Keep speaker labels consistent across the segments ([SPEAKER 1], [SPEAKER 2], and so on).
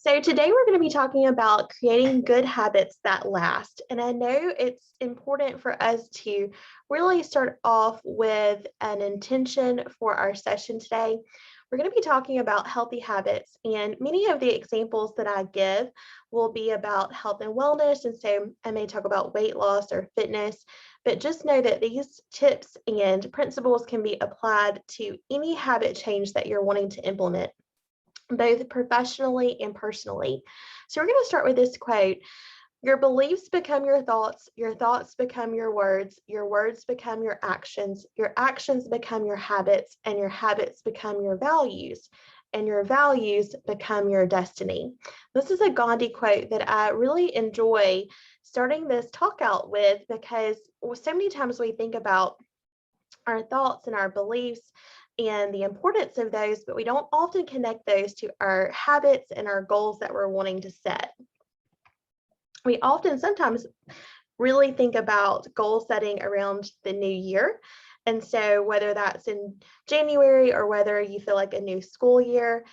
[SPEAKER 1] So today we're going to be talking about creating good habits that last. And I know it's important for us to really start off with an intention for our session today. We're going to be talking about healthy habits, and many of the examples that I give will be about health and wellness. And so I may talk about weight loss or fitness, but just know that these tips and principles can be applied to any habit change that you're wanting to implement, both professionally and personally. So we're going to start with this quote. Your beliefs become your thoughts become your words become your actions become your habits, and your habits become your values, and your values become your destiny. This is a Gandhi quote that I really enjoy starting this talk out with, because so many times we think about our thoughts and our beliefs and the importance of those, but we don't often connect those to our habits and our goals that we're wanting to set. We often sometimes really think about goal setting around the new year. And so whether that's in January or whether you feel like a new school year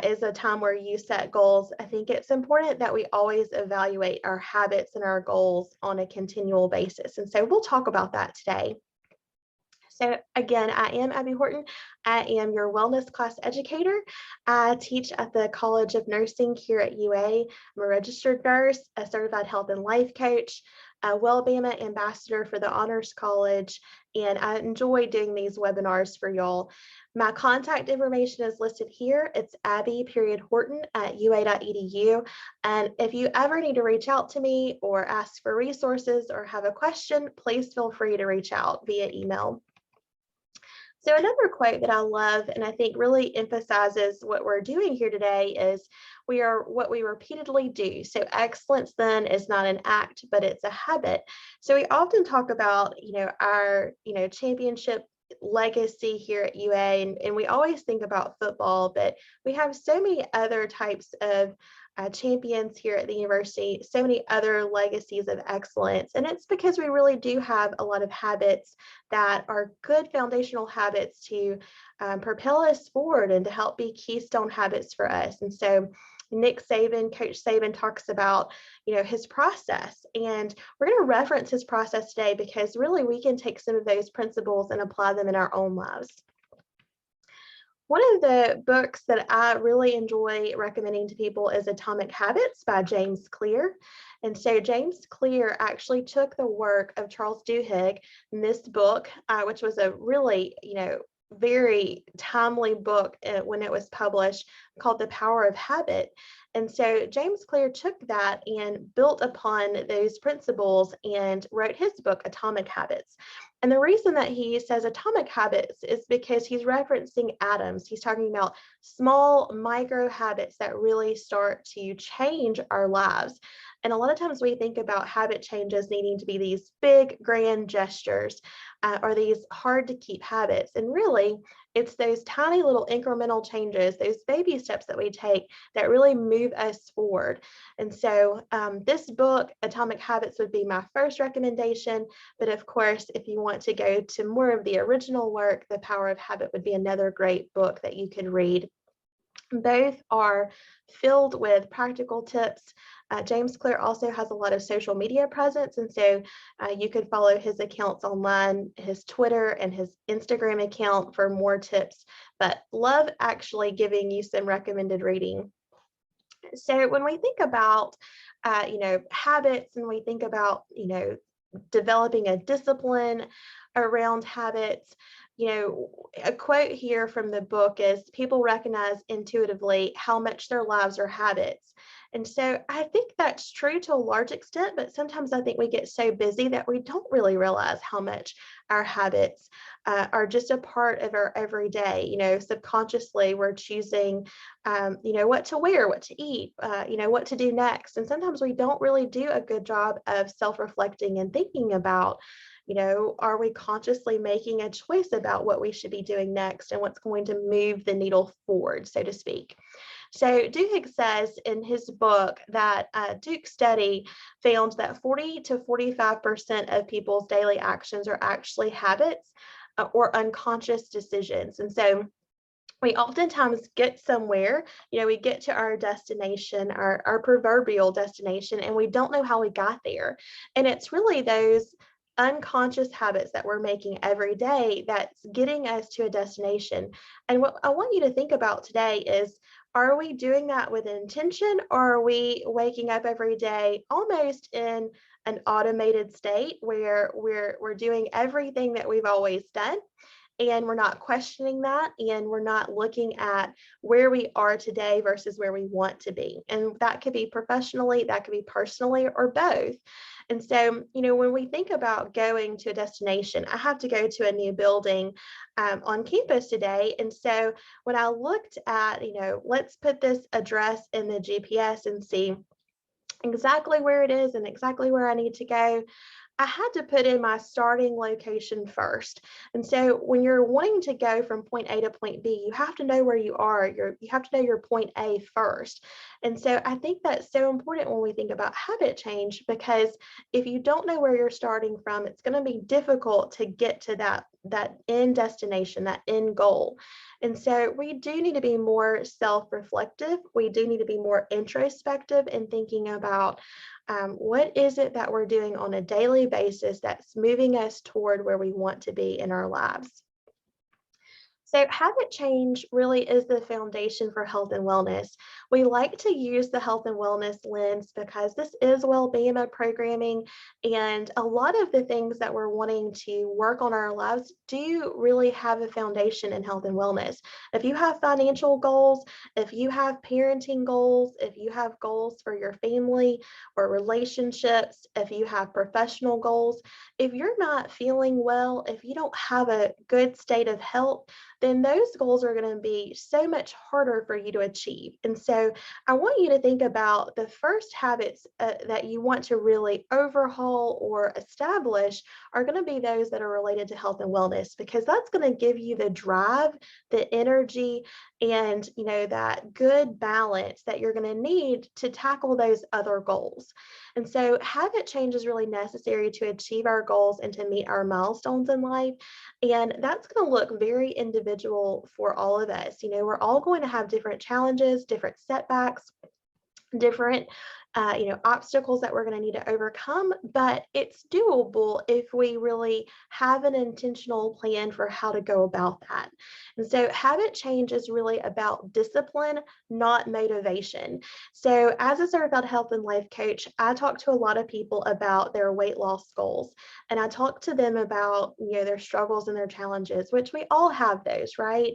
[SPEAKER 1] is a time where you set goals, I think it's important that we always evaluate our habits and our goals on a continual basis. And so we'll talk about that today. So again, I am Abby Horton. I am your wellness class educator. I teach at the College of Nursing here at UA. I'm a registered nurse, a certified health and life coach, a Wellbama ambassador for the Honors College, and I enjoy doing these webinars for y'all. My contact information is listed here. It's Abby.Horton at ua.edu. And if you ever need to reach out to me or ask for resources or have a question, please feel free to reach out via email. So another quote that I love and I think really emphasizes what we're doing here today is we are what we repeatedly do. So excellence then is not an act, but it's a habit. So we often talk about, our, championship legacy here at UA, and we always think about football, but we have so many other types of champions here at the university, so many other legacies of excellence. And it's because we really do have a lot of habits that are good foundational habits to propel us forward and to help be keystone habits for us. And so Coach Saban talks about, his process, and we're going to reference his process today because really we can take some of those principles and apply them in our own lives. One of the books that I really enjoy recommending to people is Atomic Habits by James Clear. And so James Clear actually took the work of Charles Duhigg in this book, which was a really, very timely book when it was published, called The Power of Habit. And so James Clear took that and built upon those principles and wrote his book, Atomic Habits. And the reason that he says atomic habits is because he's referencing atoms. He's talking about small micro habits that really start to change our lives. And a lot of times we think about habit changes needing to be these big, grand gestures or these hard to keep habits. And really, it's those tiny little incremental changes, those baby steps that we take that really move us forward. And so this book, Atomic Habits, would be my first recommendation. But of course, if you want to go to more of the original work, The Power of Habit would be another great book that you could read. Both are filled with practical tips. James Clear also has a lot of social media presence, and so you could follow his accounts online, his Twitter and his Instagram account for more tips, but love actually giving you some recommended reading. So when we think about, habits, and we think about, developing a discipline around habits, a quote here from the book is, people recognize intuitively how much their lives are habits. And so I think that's true to a large extent, but sometimes I think we get so busy that we don't really realize how much our habits are just a part of our everyday. Subconsciously we're choosing, what to wear, what to eat, what to do next. And sometimes we don't really do a good job of self-reflecting and thinking about, are we consciously making a choice about what we should be doing next and what's going to move the needle forward, so to speak. So Duhigg says in his book that Duke study found that 40 to 45% of people's daily actions are actually habits or unconscious decisions. And so we oftentimes get somewhere, we get to our destination, our proverbial destination, and we don't know how we got there. And it's really those unconscious habits that we're making every day that's getting us to a destination. And what I want you to think about today is, are we doing that with intention, or are we waking up every day almost in an automated state where we're doing everything that we've always done, and we're not questioning that, and we're not looking at where we are today versus where we want to be? And that could be professionally, that could be personally, or both. And so, when we think about going to a destination, I have to go to a new building on campus today. And so when I looked at, let's put this address in the GPS and see exactly where it is and exactly where I need to go, I had to put in my starting location first. And so when you're wanting to go from point A to point B, you have to know where you are. You have to know your point A first. And so I think that's so important when we think about habit change, because if you don't know where you're starting from, it's going to be difficult to get to that end destination, that end goal. And so we do need to be more self-reflective. We do need to be more introspective in thinking about what is it that we're doing on a daily basis that's moving us toward where we want to be in our lives. So, habit change really is the foundation for health and wellness. We like to use the health and wellness lens because this is well-being programming, and a lot of the things that we're wanting to work on our lives do really have a foundation in health and wellness. If you have financial goals, if you have parenting goals, if you have goals for your family or relationships, if you have professional goals, if you're not feeling well, if you don't have a good state of health, then those goals are going to be so much harder for you to achieve. And so I want you to think about the first habits that you want to really overhaul or establish are going to be those that are related to health and wellness, because that's going to give you the drive, the energy, and that good balance that you're going to need to tackle those other goals. And so habit change is really necessary to achieve our goals and to meet our milestones in life. And that's going to look very individual for all of us. We're all going to have different challenges, different setbacks, different obstacles that we're going to need to overcome, but it's doable if we really have an intentional plan for how to go about that. And so habit change is really about discipline, not motivation. So as a certified health and life coach, I talk to a lot of people about their weight loss goals, and I talk to them about their struggles and their challenges, which we all have those, right?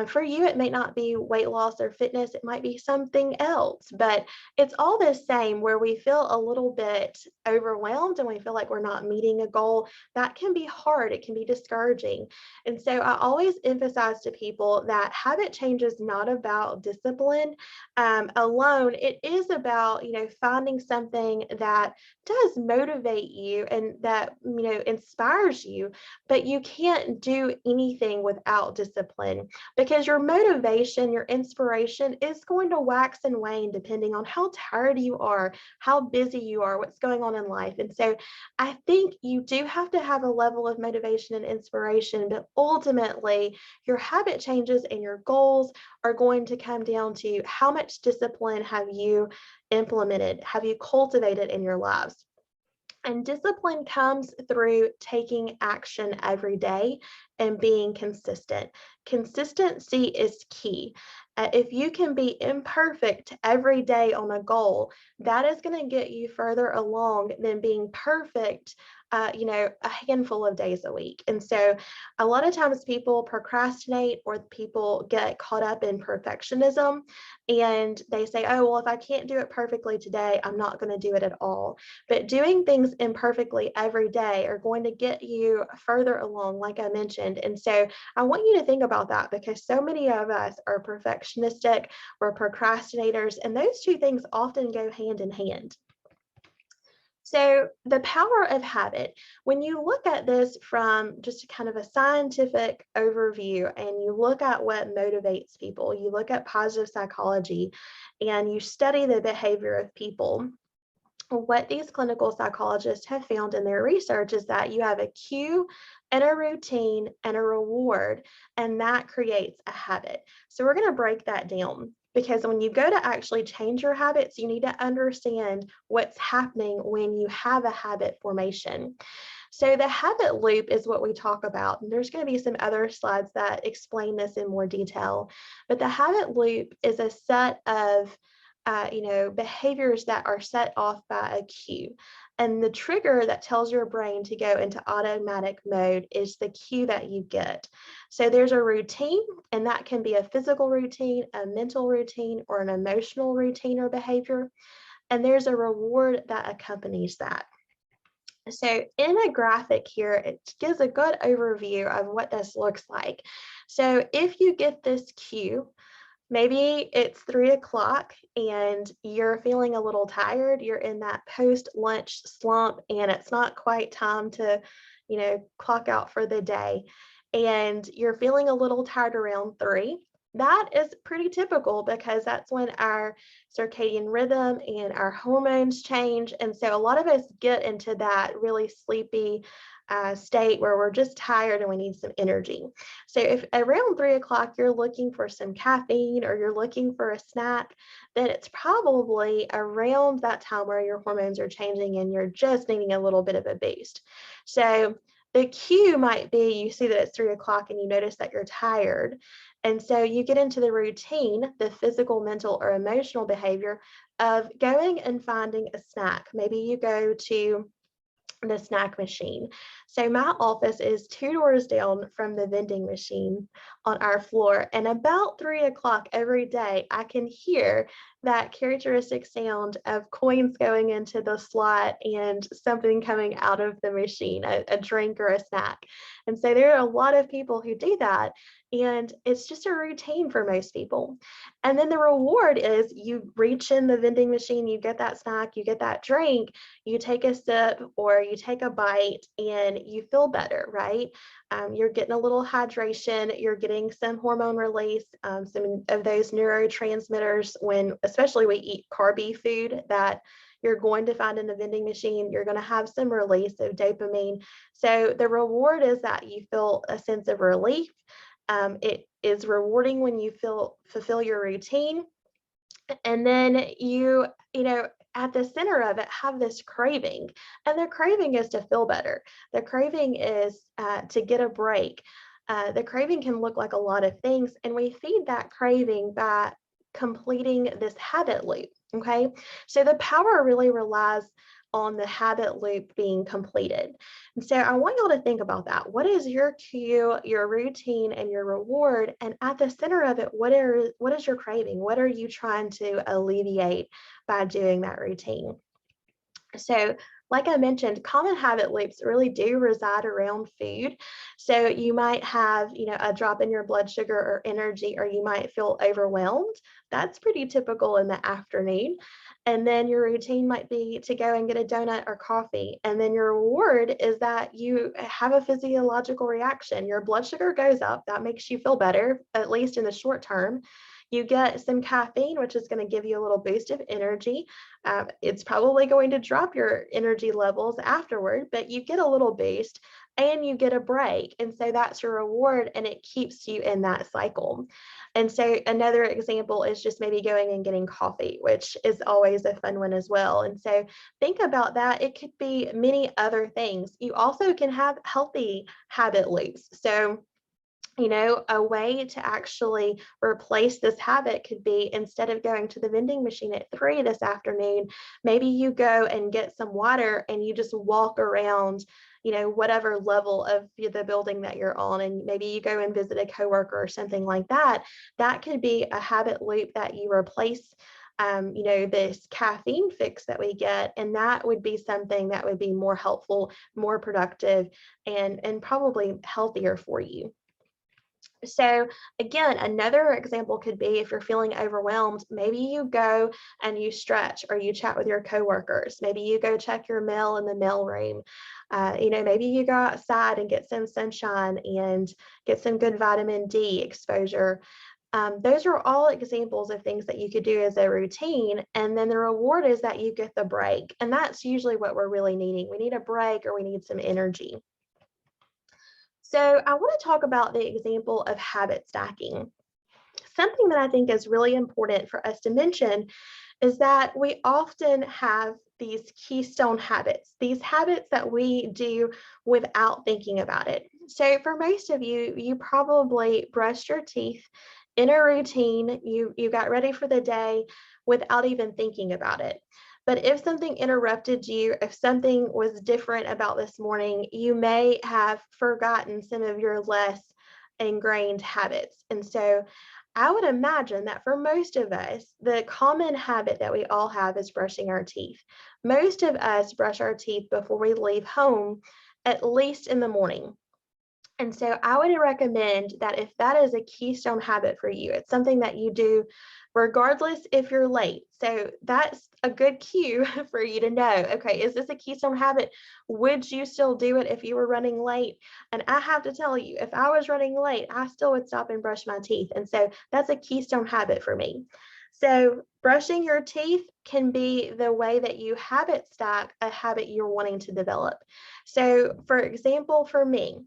[SPEAKER 1] For you, it may not be weight loss or fitness, it might be something else, but it's all the same, where we feel a little bit overwhelmed and we feel like we're not meeting a goal. That can be hard, it can be discouraging. And so I always emphasize to people that habit change is not about discipline alone. It is about, finding something that does motivate you and that, inspires you, but you can't do anything without discipline, because your motivation, your inspiration is going to wax and wane depending on how tired you are, how busy you are, what's going on in life. And so I think you do have to have a level of motivation and inspiration, but ultimately your habit changes and your goals are going to come down to how much discipline have you implemented, have you cultivated in your lives. And discipline comes through taking action every day and being consistent. Consistency is key. If you can be imperfect every day on a goal, that is going to get you further along than being perfect, a handful of days a week. And so a lot of times people procrastinate, or people get caught up in perfectionism, and they say, oh, well, if I can't do it perfectly today, I'm not going to do it at all. But doing things imperfectly every day are going to get you further along, like I mentioned. And so I want you to think about that, because so many of us are perfectionistic, we're procrastinators, and those two things often go hand in hand. So, the power of habit, when you look at this from just kind of a scientific overview and you look at what motivates people, you look at positive psychology and you study the behavior of people, what these clinical psychologists have found in their research is that you have a cue and a routine and a reward, and that creates a habit. So we're going to break that down, because when you go to actually change your habits, you need to understand what's happening when you have a habit formation. So the habit loop is what we talk about. And there's going to be some other slides that explain this in more detail. But the habit loop is a set of behaviors that are set off by a cue. And the trigger that tells your brain to go into automatic mode is the cue that you get. So there's a routine, and that can be a physical routine, a mental routine, or an emotional routine or behavior. And there's a reward that accompanies that. So in a graphic here, it gives a good overview of what this looks like. So if you get this cue, maybe it's 3 o'clock and you're feeling a little tired, you're in that post-lunch slump and it's not quite time to, clock out for the day, and you're feeling a little tired around 3. That is pretty typical because that's when our circadian rhythm and our hormones change. And so a lot of us get into that really sleepy state where we're just tired and we need some energy. So if around 3 o'clock you're looking for some caffeine or you're looking for a snack, then it's probably around that time where your hormones are changing and you're just needing a little bit of a boost. So the cue might be you see that it's 3 o'clock and you notice that you're tired. And so you get into the routine, the physical, mental, or emotional behavior of going and finding a snack. Maybe you go to the snack machine. So my office is 2 doors down from the vending machine on our floor. And about 3 o'clock every day, I can hear that characteristic sound of coins going into the slot and something coming out of the machine, a drink or a snack. And so there are a lot of people who do that. And it's just a routine for most people. And then the reward is you reach in the vending machine, you get that snack, you get that drink, you take a sip or you take a bite and you feel better, right? You're getting a little hydration, you're getting some hormone release, some of those neurotransmitters when, especially we eat carby food that you're going to find in the vending machine, you're going to have some release of dopamine. So the reward is that you feel a sense of relief. It is rewarding when you fulfill your routine. And then at the center of it have this craving, and the craving is to feel better. The craving is to get a break. The craving can look like a lot of things, and we feed that craving by completing this habit loop. Okay, so the power really relies on the habit loop being completed. And so I want y'all to think about that. What is your cue, your routine, and your reward? And at the center of it, what is your craving? What are you trying to alleviate by doing that routine? So, like I mentioned, common habit loops really do reside around food. So you might have, a drop in your blood sugar or energy, or you might feel overwhelmed. That's pretty typical in the afternoon. And then your routine might be to go and get a donut or coffee. And then your reward is that you have a physiological reaction. Your blood sugar goes up. That makes you feel better, at least in the short term. You get some caffeine, which is going to give you a little boost of energy. It's probably going to drop your energy levels afterward, but you get a little boost and you get a break. And so that's your reward, and it keeps you in that cycle. And so another example is just maybe going and getting coffee, which is always a fun one as well. And so think about that. It could be many other things. You also can have healthy habit loops. So a way to actually replace this habit could be, instead of going to the vending machine at 3 this afternoon, maybe you go and get some water and you just walk around, whatever level of the building that you're on. And maybe you go and visit a coworker or something like that. That could be a habit loop that you replace this caffeine fix that we get, and that would be something that would be more helpful, more productive, and probably healthier for you. So again, another example could be if you're feeling overwhelmed, maybe you go and you stretch or you chat with your coworkers. Maybe you go check your mail in the mail room. Maybe you go outside and get some sunshine and get some good vitamin D exposure. Those are all examples of things that you could do as a routine. And then the reward is that you get the break. And that's usually what we're really needing. We need a break or we need some energy. So I want to talk about the example of habit stacking. Something that I think is really important for us to mention is that we often have these keystone habits, these habits that we do without thinking about it. So for most of you, you probably brushed your teeth in a routine, you got ready for the day without even thinking about it. But if something interrupted you, if something was different about this morning, you may have forgotten some of your less ingrained habits. And so I would imagine that for most of us, the common habit that we all have is brushing our teeth. Most of us brush our teeth before we leave home, at least in the morning. And so I would recommend that if that is a keystone habit for you, it's something that you do regardless if you're late. So that's a good cue for you to know, okay, is this a keystone habit? Would you still do it if you were running late? And I have to tell you, if I was running late, I still would stop and brush my teeth. And so that's a keystone habit for me. So brushing your teeth can be the way that you habit stack a habit you're wanting to develop. So for example, for me,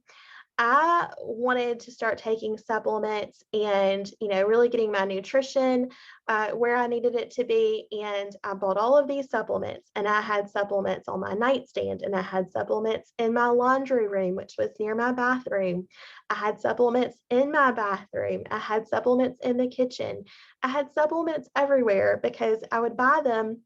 [SPEAKER 1] I wanted to start taking supplements and, really getting my nutrition where I needed it to be. And I bought all of these supplements, and I had supplements on my nightstand, and I had supplements in my laundry room, which was near my bathroom. I had supplements in my bathroom. I had supplements in the kitchen. I had supplements everywhere because I would buy them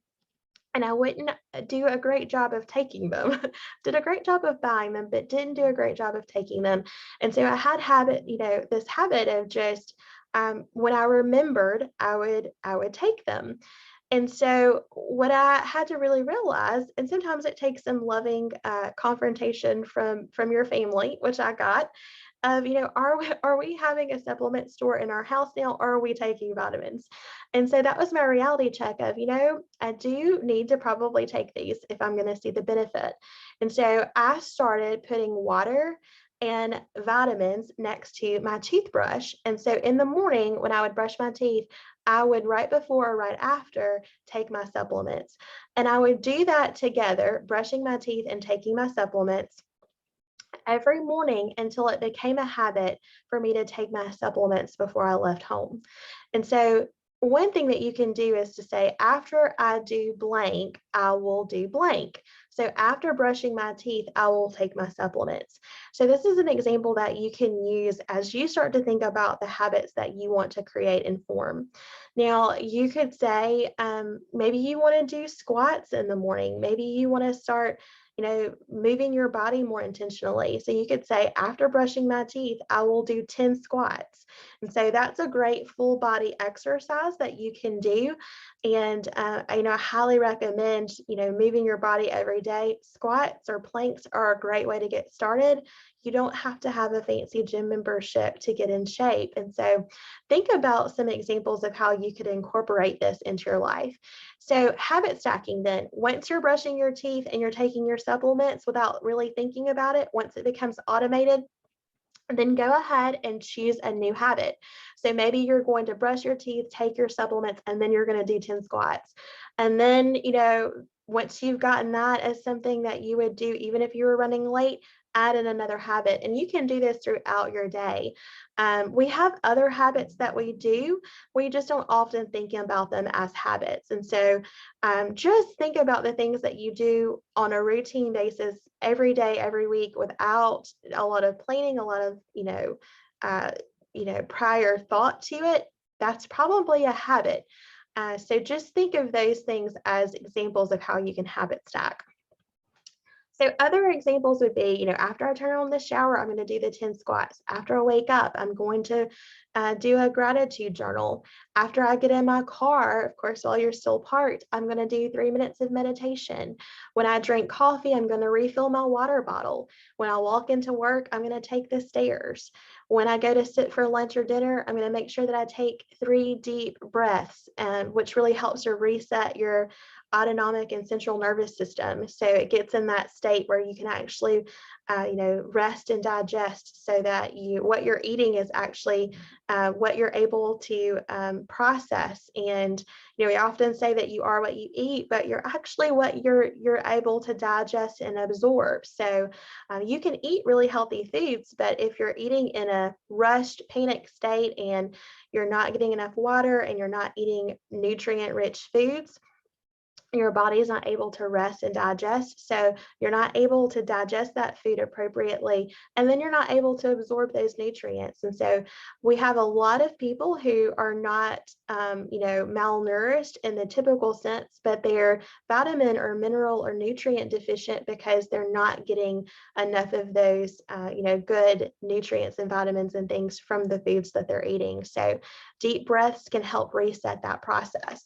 [SPEAKER 1] and I wouldn't do a great job of taking them. Did a great job of buying them, but didn't do a great job of taking them. And so I had this habit of just when I remembered, I would take them. And so what I had to really realize, and sometimes it takes some loving confrontation from your family, which I got, of are we having a supplement store in our house now, or are we taking vitamins? And so that was my reality check of, I do need to probably take these if I'm going to see the benefit. And so I started putting water and vitamins next to my toothbrush. And so in the morning when I would brush my teeth, I would right before or right after take my supplements. And I would do that together, brushing my teeth and taking my supplements every morning until it became a habit for me to take my supplements before I left home. And so one thing that you can do is to say, after I do blank, I will do blank. So after brushing my teeth, I will take my supplements. So this is an example that you can use as you start to think about the habits that you want to create and form. Now, you could say, maybe you want to do squats in the morning. Maybe you want to start moving your body more intentionally. So you could say, after brushing my teeth, I will do 10 squats. And so that's a great full body exercise that you can do. And, I highly recommend, moving your body every day. Squats or planks are a great way to get started. You don't have to have a fancy gym membership to get in shape. And so think about some examples of how you could incorporate this into your life. So habit stacking then, once you're brushing your teeth and you're taking your supplements without really thinking about it, once it becomes automated, then go ahead and choose a new habit. So maybe you're going to brush your teeth, take your supplements, and then you're going to do 10 squats. And then, once you've gotten that as something that you would do, even if you were running late, add in another habit. And you can do this throughout your day. We have other habits that we do. We just don't often think about them as habits. And so just think about the things that you do on a routine basis every day, every week, without a lot of planning, a lot of prior thought to it. That's probably a habit. So just think of those things as examples of how you can habit stack. So other examples would be, after I turn on the shower, I'm going to do the 10 squats. After I wake up, I'm going to do a gratitude journal. After I get in my car, of course, while you're still parked, I'm going to do 3 minutes of meditation. When I drink coffee, I'm going to refill my water bottle. When I walk into work, I'm going to take the stairs. When I go to sit for lunch or dinner, I'm going to make sure that I take 3 deep breaths, which really helps to reset your autonomic and central nervous system. So it gets in that state where you can actually rest and digest, so that what you're eating is actually what you're able to process. And we often say that you are what you eat, but you're actually what you're able to digest and absorb. So you can eat really healthy foods, but if you're eating in a rushed, panic state, and you're not getting enough water, and you're not eating nutrient-rich foods, your body is not able to rest and digest. So you're not able to digest that food appropriately, and then you're not able to absorb those nutrients. And so we have a lot of people who are not, malnourished in the typical sense, but they're vitamin or mineral or nutrient deficient because they're not getting enough of those, good nutrients and vitamins and things from the foods that they're eating. So deep breaths can help reset that process.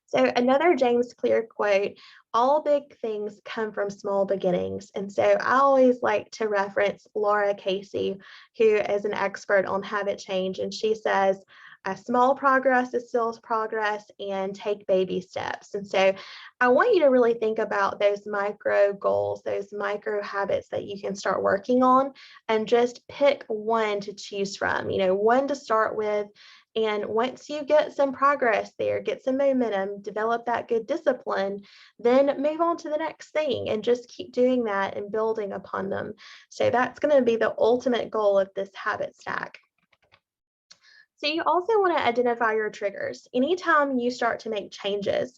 [SPEAKER 1] So another James Clear quote, all big things come from small beginnings. And so I always like to reference Laura Casey, who is an expert on habit change. And she says, small progress is still progress, and take baby steps. And so I want you to really think about those micro goals, those micro habits that you can start working on, and just pick one to choose from, one to start with. And once you get some progress there, get some momentum, develop that good discipline, then move on to the next thing and just keep doing that and building upon them. So that's going to be the ultimate goal of this habit stack. So you also want to identify your triggers. Anytime you start to make changes,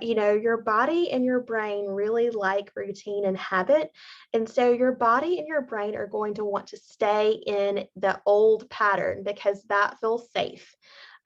[SPEAKER 1] your body and your brain really like routine and habit. And so your body and your brain are going to want to stay in the old pattern because that feels safe.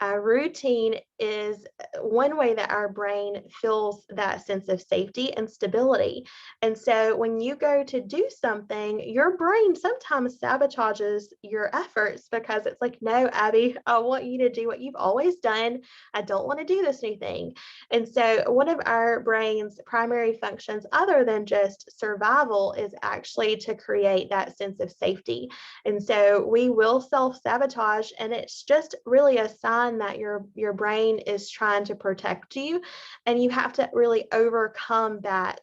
[SPEAKER 1] Routine is one way that our brain feels that sense of safety and stability. And so when you go to do something, your brain sometimes sabotages your efforts because it's like, no, Abby, I want you to do what you've always done. I don't want to do this new thing. And so one of our brain's primary functions, other than just survival, is actually to create that sense of safety. And so we will self-sabotage, and it's just really a sign that your brain is trying to protect you, and you have to really overcome that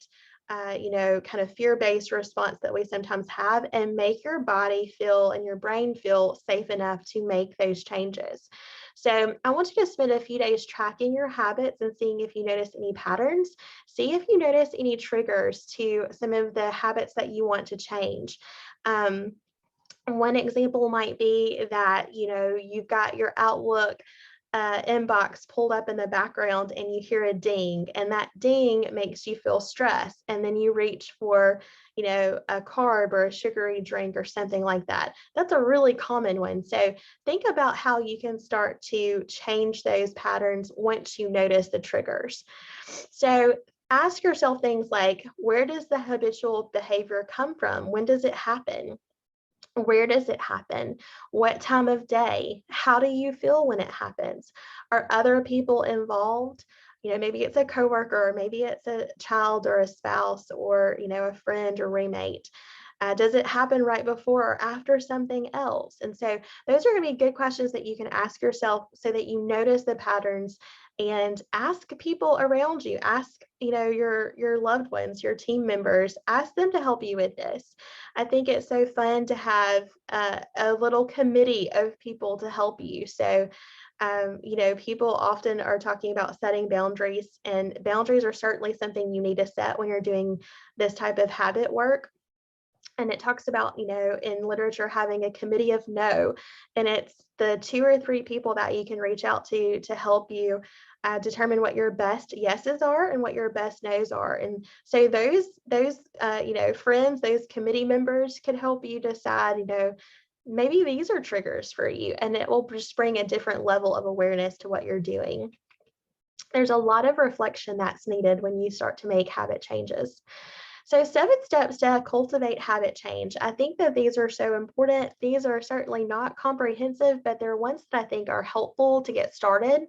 [SPEAKER 1] kind of fear-based response that we sometimes have, and make your body feel and your brain feel safe enough to make those changes. So I want you to spend a few days tracking your habits and seeing if you notice any patterns. See if you notice any triggers to some of the habits that you want to change. One example might be that, you've got your Outlook inbox pulled up in the background and you hear a ding, and that ding makes you feel stressed. And then you reach for, a carb or a sugary drink or something like that. That's a really common one. So think about how you can start to change those patterns once you notice the triggers. So ask yourself things like, where does the habitual behavior come from? When does it happen? Where does it happen? What time of day? How do you feel when it happens? Are other people involved? Maybe it's a coworker, maybe it's a child or a spouse, or, a friend or roommate. Does it happen right before or after something else? And so those are going to be good questions that you can ask yourself so that you notice the patterns, and ask people around you. Ask, your loved ones, your team members, ask them to help you with this. I think it's so fun to have a little committee of people to help you. So people often are talking about setting boundaries, and boundaries are certainly something you need to set when you're doing this type of habit work. And it talks about, in literature, having a committee of no, and it's the 2 or 3 people that you can reach out to help you determine what your best yeses are and what your best nos are. And so those friends, those committee members could help you decide, maybe these are triggers for you, and it will just bring a different level of awareness to what you're doing. There's a lot of reflection that's needed when you start to make habit changes. So 7 steps to cultivate habit change. I think that these are so important. These are certainly not comprehensive, but they're ones that I think are helpful to get started.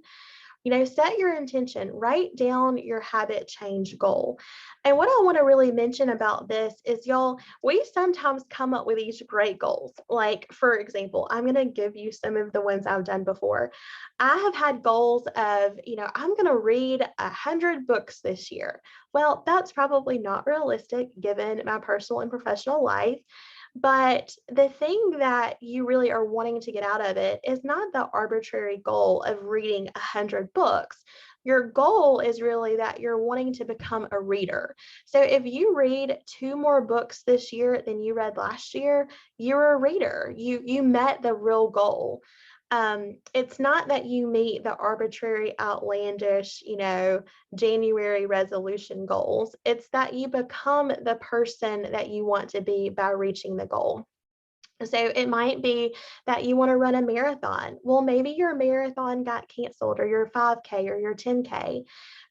[SPEAKER 1] Set your intention, write down your habit change goal. And what I want to really mention about this is, y'all, we sometimes come up with these great goals. Like, for example, I'm going to give you some of the ones I've done before. I have had goals of, I'm going to read 100 books this year. Well, that's probably not realistic given my personal and professional life. But the thing that you really are wanting to get out of it is not the arbitrary goal of reading 100 books. Your goal is really that you're wanting to become a reader. So if you read 2 more books this year than you read last year, you're a reader. You met the real goal. It's not that you meet the arbitrary, outlandish, January resolution goals. It's that you become the person that you want to be by reaching the goal. So it might be that you want to run a marathon. Well, maybe your marathon got canceled, or your 5K or your 10K.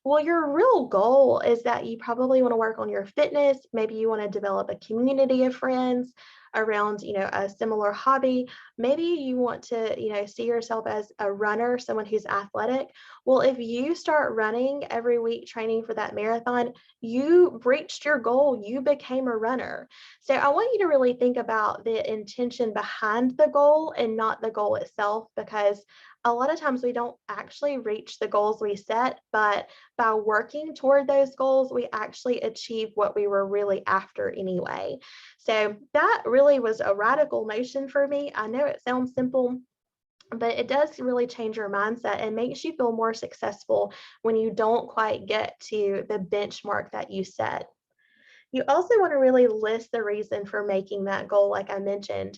[SPEAKER 1] Well, your real goal is that you probably want to work on your fitness. Maybe you want to develop a community of friends around, a similar hobby. Maybe you want to, see yourself as a runner, someone who's athletic. Well, if you start running every week, training for that marathon, you reached your goal. You became a runner. So I want you to really think about the intention behind the goal and not the goal itself, because a lot of times we don't actually reach the goals we set, but by working toward those goals, we actually achieve what we were really after anyway. So that really was a radical notion for me. I know it sounds simple, but it does really change your mindset and makes you feel more successful when you don't quite get to the benchmark that you set. You also want to really list the reason for making that goal, like I mentioned.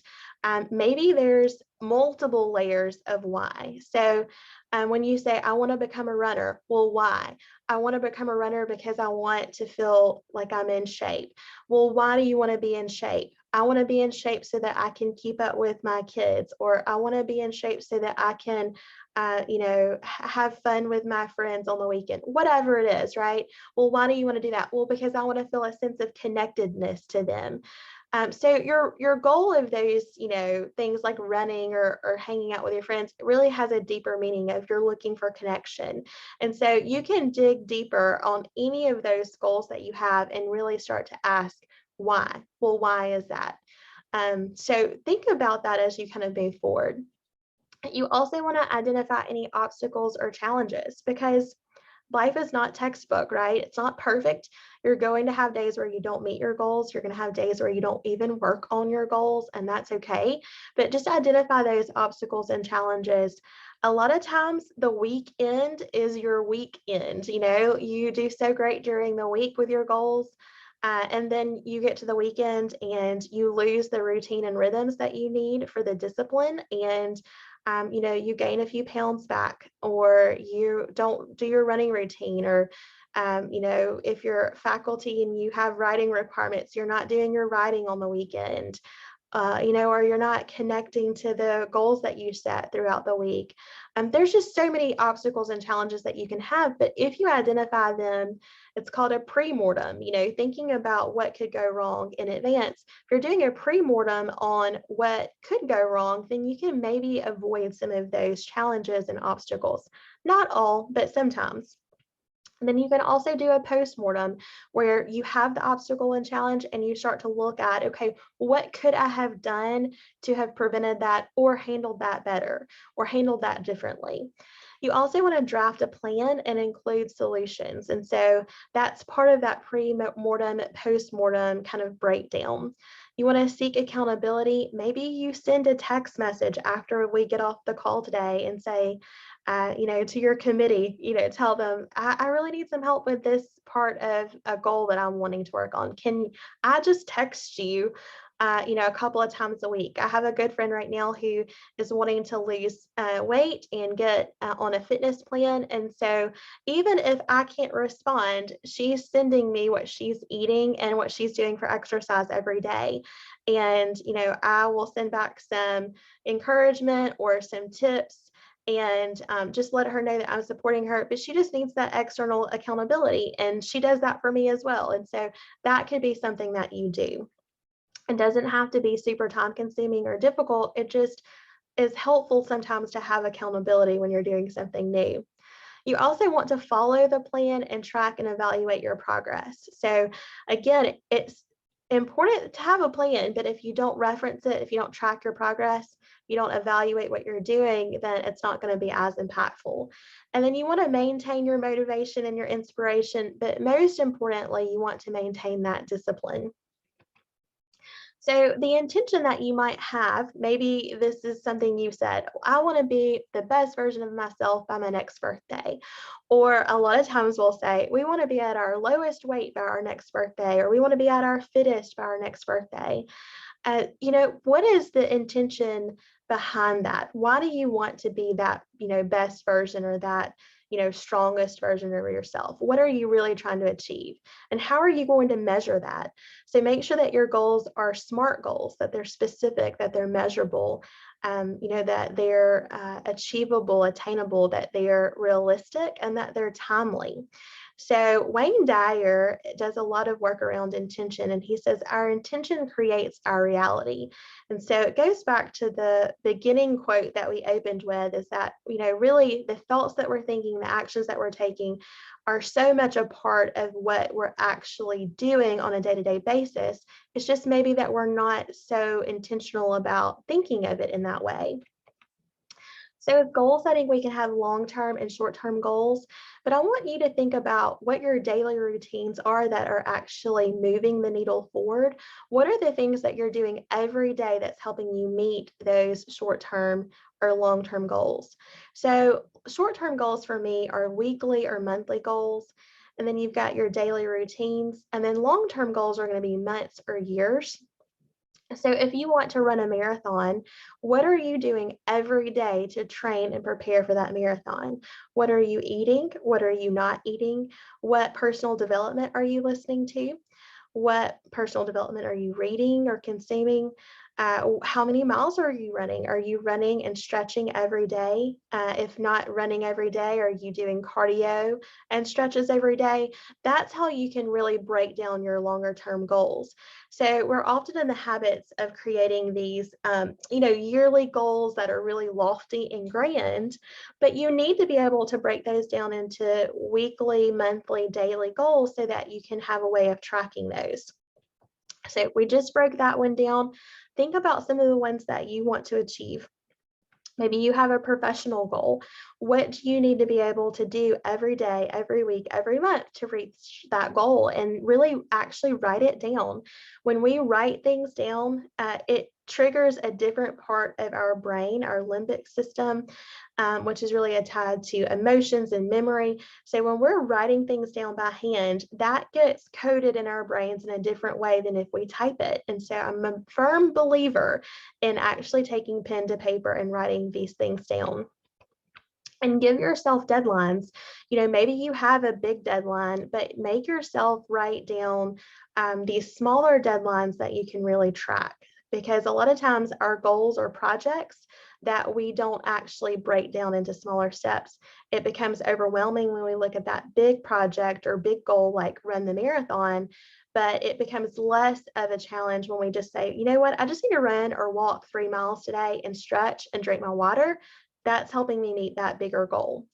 [SPEAKER 1] Maybe there's multiple layers of why. So when you say, I want to become a runner, well, why? I want to become a runner because I want to feel like I'm in shape. Well, why do you want to be in shape? I want to be in shape so that I can keep up with my kids, or I want to be in shape so that I can, have fun with my friends on the weekend, whatever it is, right? Well, why do you want to do that? Well, because I want to feel a sense of connectedness to them. So your goal of those, things like running or hanging out with your friends really has a deeper meaning if you're looking for connection. And so you can dig deeper on any of those goals that you have and really start to ask why. Well, why is that? So think about that as you kind of move forward. You also want to identify any obstacles or challenges, because life is not textbook, right? It's not perfect. You're going to have days where you don't meet your goals. You're going to have days where you don't even work on your goals, and that's okay. But just identify those obstacles and challenges. A lot of times, the weekend is your weekend. You do so great during the week with your goals. And then you get to the weekend and you lose the routine and rhythms that you need for the discipline. And you gain a few pounds back, or you don't do your running routine, or if you're faculty and you have writing requirements, you're not doing your writing on the weekend, or you're not connecting to the goals that you set throughout the week. There's just so many obstacles and challenges that you can have, but if you identify them, it's called a pre-mortem, thinking about what could go wrong in advance. If you're doing a pre-mortem on what could go wrong, then you can maybe avoid some of those challenges and obstacles. Not all, but sometimes. Then you can also do a post-mortem where you have the obstacle and challenge and you start to look at, okay, what could I have done to have prevented that, or handled that better, or handled that differently? You also want to draft a plan and include solutions. And so that's part of that pre-mortem, post-mortem kind of breakdown. You want to seek accountability. Maybe you send a text message after we get off the call today and say, to your committee, tell them, I really need some help with this part of a goal that I'm wanting to work on. Can I just text you, a couple of times a week? I have a good friend right now who is wanting to lose weight and get on a fitness plan. And so even if I can't respond, she's sending me what she's eating and what she's doing for exercise every day. And, I will send back some encouragement or some tips, and just let her know that I'm supporting her. But she just needs that external accountability, and she does that for me as well. And so that could be something that you do. It doesn't have to be super time consuming or difficult. It just is helpful sometimes to have accountability when you're doing something new. You also want to follow the plan and track and evaluate your progress. So again, it's important to have a plan, but if you don't reference it, if you don't track your progress, you don't evaluate what you're doing, then it's not going to be as impactful. And then you want to maintain your motivation and your inspiration, but most importantly, you want to maintain that discipline. So the intention that you might have, maybe this is something you said, I want to be the best version of myself by my next birthday. Or a lot of times we'll say, we want to be at our lowest weight by our next birthday, or we want to be at our fittest by our next birthday. What is the intention behind that? Why do you want to be that, best version or that, strongest version of yourself? What are you really trying to achieve? And how are you going to measure that? So make sure that your goals are SMART goals, that they're specific, that they're measurable, that they're achievable, attainable, that they're realistic, and that they're timely. So Wayne Dyer does a lot of work around intention, and he says our intention creates our reality. And so it goes back to the beginning quote that we opened with, is that, really the thoughts that we're thinking, the actions that we're taking are so much a part of what we're actually doing on a day-to-day basis. It's just maybe that we're not so intentional about thinking of it in that way. So with goal setting, we can have long-term and short-term goals, but I want you to think about what your daily routines are that are actually moving the needle forward. What are the things that you're doing every day that's helping you meet those short-term or long-term goals? So short-term goals for me are weekly or monthly goals, and then you've got your daily routines, and then long-term goals are going to be months or years. So if you want to run a marathon, what are you doing every day to train and prepare for that marathon? What are you eating? What are you not eating? What personal development are you listening to? What personal development are you reading or consuming? How many miles are you running? Are you running and stretching every day? If not running every day, are you doing cardio and stretches every day? That's how you can really break down your longer term goals. So we're often in the habits of creating these, yearly goals that are really lofty and grand, but you need to be able to break those down into weekly, monthly, daily goals so that you can have a way of tracking those. So we just broke that one down. Think about some of the ones that you want to achieve. Maybe you have a professional goal. What do you need to be able to do every day, every week, every month to reach that goal? And really actually write it down. When we write things down, it triggers a different part of our brain, our limbic system, which is really tied to emotions and memory. So when we're writing things down by hand, that gets coded in our brains in a different way than if we type it. And so I'm a firm believer in actually taking pen to paper and writing these things down. And give yourself deadlines. Maybe you have a big deadline, but make yourself write down these smaller deadlines that you can really track. Because a lot of times our goals or projects that we don't actually break down into smaller steps, it becomes overwhelming when we look at that big project or big goal like run the marathon. But it becomes less of a challenge when we just say, you know what, I just need to run or walk 3 miles today and stretch and drink my water. That's helping me meet that bigger goal.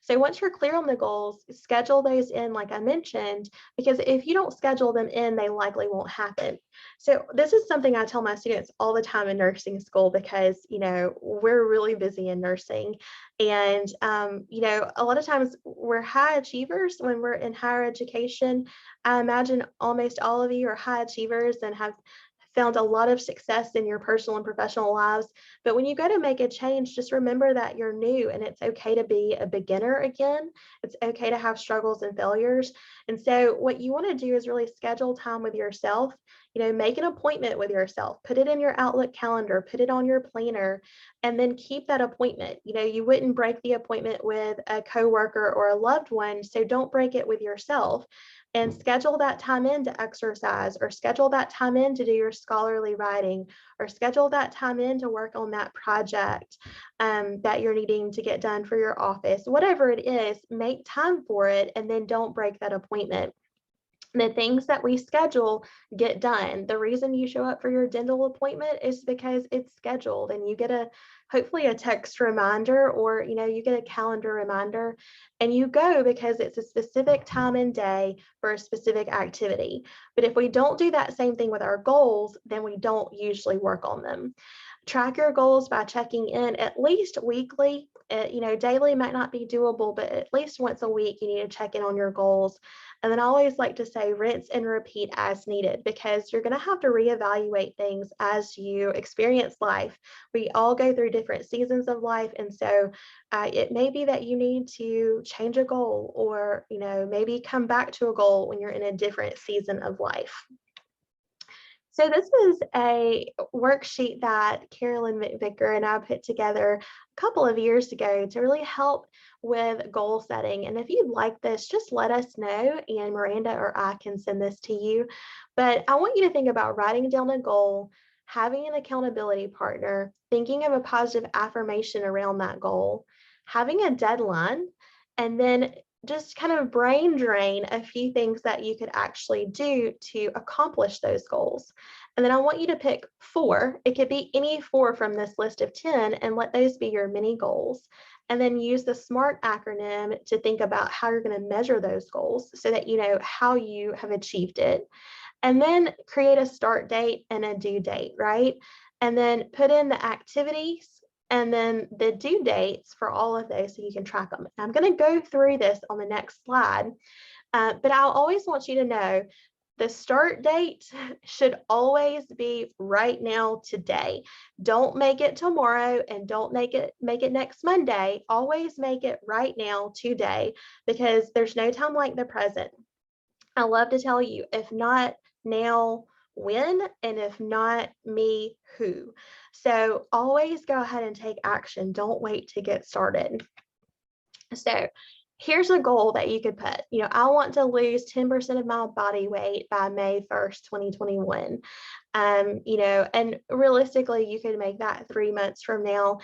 [SPEAKER 1] So once you're clear on the goals, schedule those in, like I mentioned, because if you don't schedule them in, they likely won't happen. So this is something I tell my students all the time in nursing school because, we're really busy in nursing. And, a lot of times we're high achievers when we're in higher education. I imagine almost all of you are high achievers and have found a lot of success in your personal and professional lives. But when you go to make a change, just remember that you're new and it's okay to be a beginner again. It's okay to have struggles and failures. And so what you want to do is really schedule time with yourself, make an appointment with yourself, put it in your Outlook calendar, put it on your planner, and then keep that appointment. You wouldn't break the appointment with a coworker or a loved one, so don't break it with yourself. And schedule that time in to exercise, or schedule that time in to do your scholarly writing, or schedule that time in to work on that project that you're needing to get done for your office. Whatever it is, make time for it, and then don't break that appointment. The things that we schedule get done. The reason you show up for your dental appointment is because it's scheduled, and you get hopefully a text reminder, or you get a calendar reminder, and you go because it's a specific time and day for a specific activity. But if we don't do that same thing with our goals, then we don't usually work on them. Track your goals by checking in at least weekly. Daily might not be doable, but at least once a week, you need to check in on your goals. And then I always like to say rinse and repeat as needed, because you're going to have to reevaluate things as you experience life. We all go through different seasons of life. And so it may be that you need to change a goal, or, maybe come back to a goal when you're in a different season of life. So this is a worksheet that Carolyn McVicker and I put together a couple of years ago to really help with goal setting. And if you'd like this, just let us know, and Miranda or I can send this to you. But I want you to think about writing down a goal, having an accountability partner, thinking of a positive affirmation around that goal, having a deadline, and then just kind of brain drain a few things that you could actually do to accomplish those goals. And then I want you to pick 4. It could be any 4 from this list of 10, and let those be your mini goals. And then use the SMART acronym to think about how you're going to measure those goals so that you know how you have achieved it. And then create a start date and a due date, right? And then put in the activities and then the due dates for all of those so you can track them. I'm going to go through this on the next slide, but I'll always want you to know the start date should always be right now, today. Don't make it tomorrow, and don't make it next Monday. Always make it right now, today, because there's no time like the present. I love to tell you, if not now, when, and if not me, who. So always go ahead and take action. Don't wait to get started. So here's a goal that you could put. I want to lose 10% of my body weight by May 1st, 2021. And realistically, you could make that 3 months from now.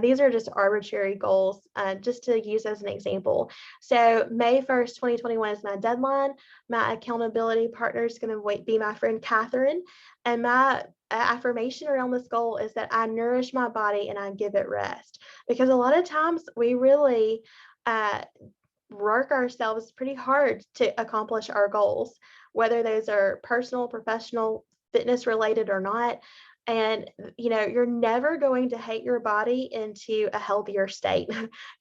[SPEAKER 1] These are just arbitrary goals, just to use as an example. So May 1st, 2021 is my deadline. My accountability partner is going to be my friend Catherine. And my affirmation around this goal is that I nourish my body and I give it rest. Because a lot of times we really work ourselves pretty hard to accomplish our goals, whether those are personal, professional, fitness related or not. And you're never going to hate your body into a healthier state.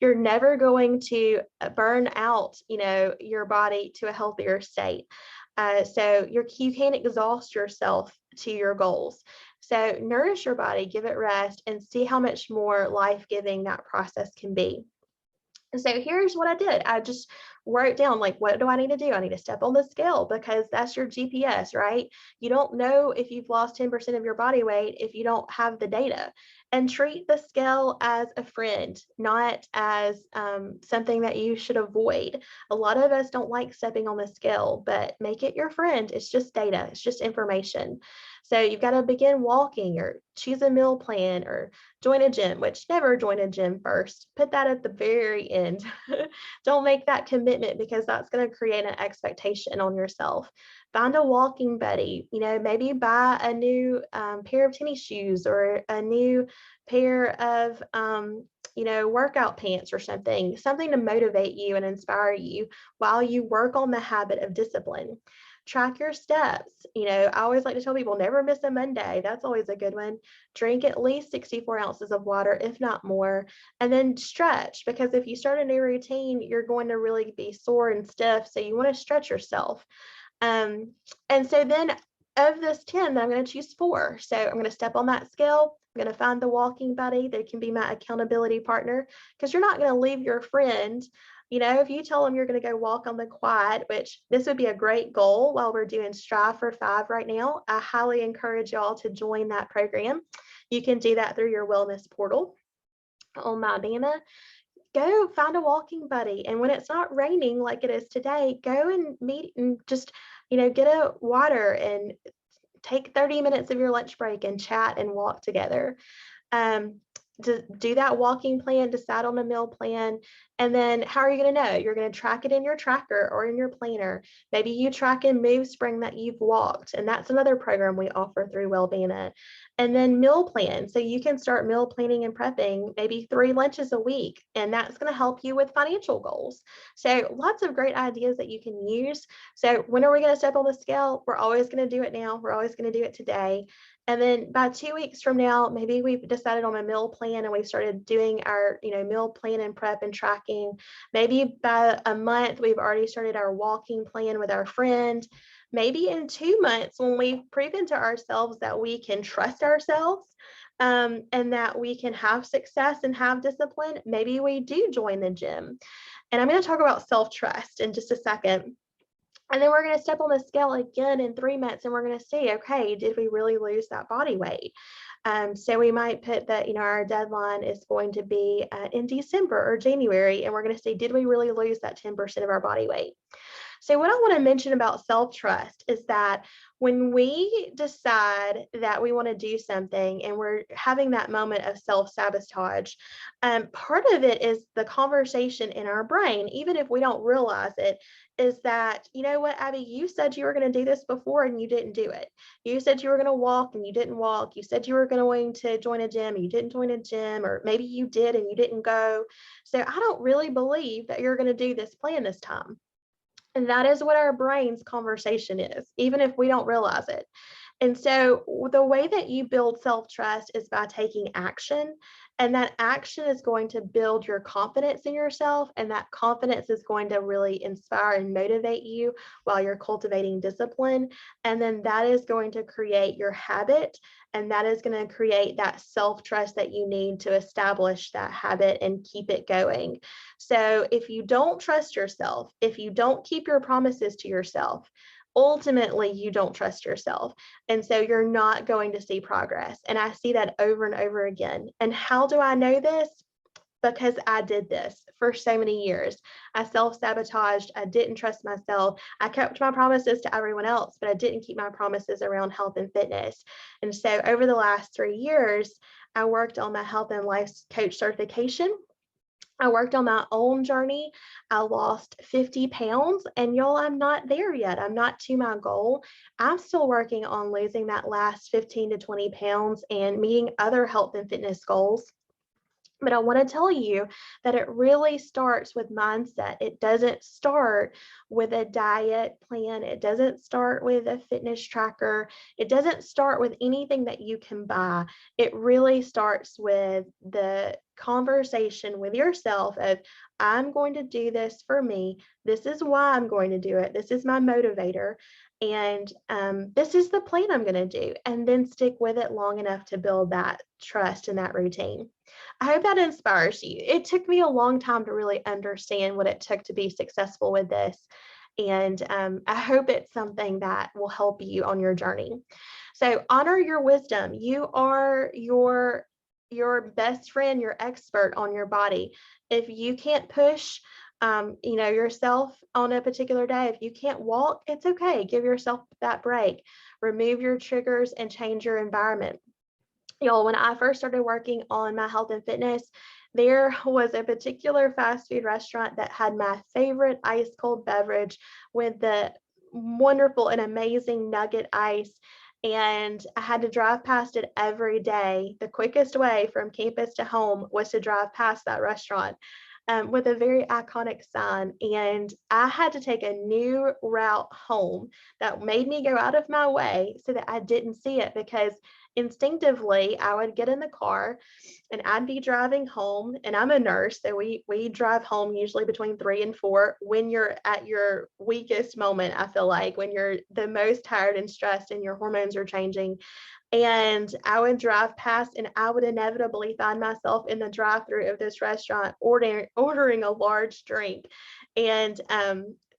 [SPEAKER 1] You're never going to burn out your body to a healthier state. So you can't exhaust yourself to your goals. So nourish your body, give it rest, and see how much more life-giving that process can be. So here's what I did. I just wrote down, like, what do I need to do? I need to step on the scale, because that's your GPS, right? You don't know if you've lost 10% of your body weight if you don't have the data. And treat the scale as a friend, not as something that you should avoid. A lot of us don't like stepping on the scale, but make it your friend. It's just data. It's just information. So you've got to begin walking, or choose a meal plan, or join a gym, which never join a gym first. Put that at the very end. Don't make that commitment, because that's going to create an expectation on yourself. Find a walking buddy, maybe buy a new pair of tennis shoes, or a new pair of, workout pants or something to motivate you and inspire you while you work on the habit of discipline. Track your steps. I always like to tell people, never miss a Monday. That's always a good one. Drink at least 64 ounces of water, if not more. And then stretch, because if you start a new routine, you're going to really be sore and stiff. So you want to stretch yourself. And so then of this 10, I'm going to choose 4. So I'm going to step on that scale. I'm going to find the walking buddy that can be my accountability partner, because you're not going to leave your friend. If you tell them you're going to go walk on the quad, which this would be a great goal while we're doing Strive for 5 right now, I highly encourage y'all to join that program. You can do that through your wellness portal on MyBama. Go find a walking buddy. And when it's not raining like it is today, go and meet and just, get a water and take 30 minutes of your lunch break and chat and walk together. to do that walking plan, decide on a meal plan. And then how are you going to know? You're going to track it in your tracker or in your planner. Maybe you track in Move Spring that you've walked, and that's another program we offer through Wellbeing. And then meal plan. So you can start meal planning and prepping maybe 3 lunches a week, and that's going to help you with financial goals. So lots of great ideas that you can use. So when are we going to step on the scale? We're always going to do it now. We're always going to do it today. And then by 2 weeks from now, maybe we've decided on a meal plan and we've started doing our, meal plan and prep and tracking. Maybe by a month, we've already started our walking plan with our friend. Maybe in 2 months, when we've proven to ourselves that we can trust ourselves, and that we can have success and have discipline, maybe we do join the gym. And I'm going to talk about self-trust in just a second. And then we're going to step on the scale again in 3 months and we're going to see, okay, did we really lose that body weight? So we might put that, our deadline is going to be in December or January, and we're going to see, did we really lose that 10% of our body weight? So what I want to mention about self-trust is that when we decide that we want to do something and we're having that moment of self-sabotage, part of it is the conversation in our brain, even if we don't realize it, is that, you know what, Abby, you said you were going to do this before and you didn't do it. You said you were going to walk and you didn't walk. You said you were going to join a gym and you didn't join a gym, or maybe you did and you didn't go. So I don't really believe that you're going to do this plan this time. And that is what our brain's conversation is, even if we don't realize it. And so the way that you build self-trust is by taking action. And that action is going to build your confidence in yourself. And that confidence is going to really inspire and motivate you while you're cultivating discipline. And then that is going to create your habit. And that is going to create that self-trust that you need to establish that habit and keep it going. So if you don't trust yourself, if you don't keep your promises to yourself, ultimately you don't trust yourself. And so you're not going to see progress. And I see that over and over again. And how do I know this? Because I did this for so many years. I self-sabotaged. I didn't trust myself. I kept my promises to everyone else, but I didn't keep my promises around health and fitness. And so over the last 3 years, I worked on my health and life coach certification. I worked on my own journey. I lost 50 pounds, and y'all, I'm not there yet. I'm not to my goal. I'm still working on losing that last 15 to 20 pounds and meeting other health and fitness goals. But I want to tell you that it really starts with mindset. It doesn't start with a diet plan. It doesn't start with a fitness tracker. It doesn't start with anything that you can buy. It really starts with the conversation with yourself of, I'm going to do this for me. This is why I'm going to do it. This is my motivator. And this is the plan I'm going to do. And then stick with it long enough to build that trust and that routine. I hope that inspires you. It took me a long time to really understand what it took to be successful with this. And I hope it's something that will help you on your journey. So honor your wisdom. You are your best friend, your expert on your body. If you can't push, yourself on a particular day, if you can't walk, it's okay. Give yourself that break. Remove your triggers and change your environment. Y'all, when I first started working on my health and fitness, there was a particular fast food restaurant that had my favorite ice cold beverage with the wonderful and amazing nugget ice. And I had to drive past it every day. The quickest way from campus to home was to drive past that restaurant. With a very iconic sign. And I had to take a new route home that made me go out of my way so that I didn't see it, because instinctively I would get in the car and I'd be driving home, and I'm a nurse, so we drive home usually between 3 and 4 when you're at your weakest moment. I feel like when you're the most tired and stressed and your hormones are changing. And I would drive past and I would inevitably find myself in the drive-through of this restaurant ordering a large drink. And